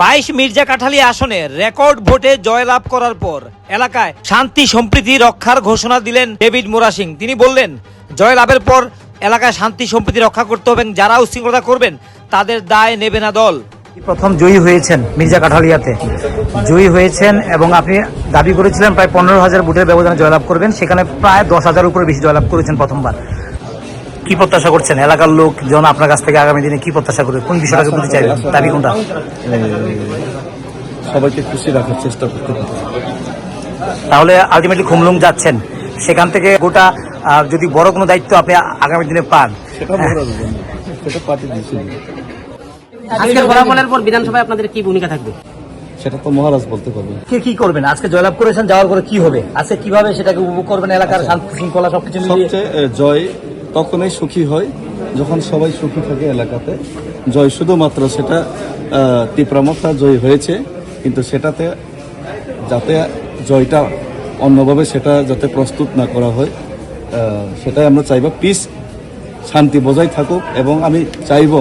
22 মির্জা কাঠালী আসনে রেকর্ড ভোটে জয়লাভ করার পর এলাকায় শান্তি সম্প্রীতি রক্ষার ঘোষণা দিলেন ডেভিড মোরাসিং। তিনি বললেন, জয়লাভের পর এলাকায় শান্তি সম্প্রীতি রক্ষা করতে হবে, যারা উশৃঙ্খলতা করবেন তাদের দায় নেবে না দল। প্রথম জয়ী হয়েছেন মির্জা কাঠালিয়াতে, জয়ী হয়েছেন এবং আপনি দাবি করেছিলেন প্রায় 15,000 ভোটের ব্যবধানে জয়লাভ করবেন, সেখানে প্রায় 10,000 উপরে বেশি জয়লাভ করেছেন প্রথমবার। কি প্রত্যাশা করছেন এলাকার লোক যেন আপনার কাছ থেকে আগামী দিনে কি প্রত্যাশা করবে, কোন বিষয়টাকে বলতে চাইবেন, দাবি কোনটা? সবাইকে খুশি রাখার চেষ্টা করতে হবে। তাহলে আলটিমেটলি খুমলুং যাচ্ছেন, সেখান থেকে গোটা যদি বড় কোনো দায়িত্ব আপনি আগামী দিনে পান, সেটা পার্টি দিয়েছিল, আজকের ফলাফলের পর বিধানসভায় আপনাদের কি ভূমিকা থাকবে সেটা তো মহারাজ বলতে পারবে। কে কি করবেন? আজকে জয়লাভ করেছেন, যাওয়ার পরে কি হবে, আজকে কিভাবে সেটাকে উপভোগ করবেন, এলাকার শান্তি শৃঙ্খলা সবকিছু মিলিয়ে? সবচেয়ে জয় তখনই সুখী হয় যখন সবাই সুখী থাকে এলাকাতে। জয় শুধুমাত্র সেটা তীব্রমাত্রা জয় হয়েছে, কিন্তু সেটাতে যাতে জয়টা অন্যভাবে সেটা যাতে প্রস্তুত না করা হয়, সেটাই আমরা চাইব। পিস শান্তি বজায় থাকুক, এবং আমি চাইব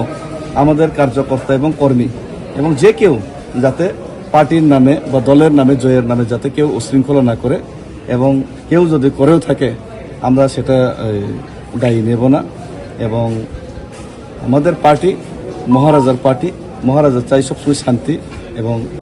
আমাদের কার্যকর্তা এবং কর্মী এবং যে কেউ যাতে পার্টির নামে বা দলের নামে, জয়ের নামে যাতে কেউ উশৃঙ্খলা না করে, এবং কেউ যদি করেও থাকে আমরা সেটা দায়ী নেব না। এবং আমাদের পার্টি মহারাজার পার্টি, মহারাজা চাই সবসময় শান্তি এবং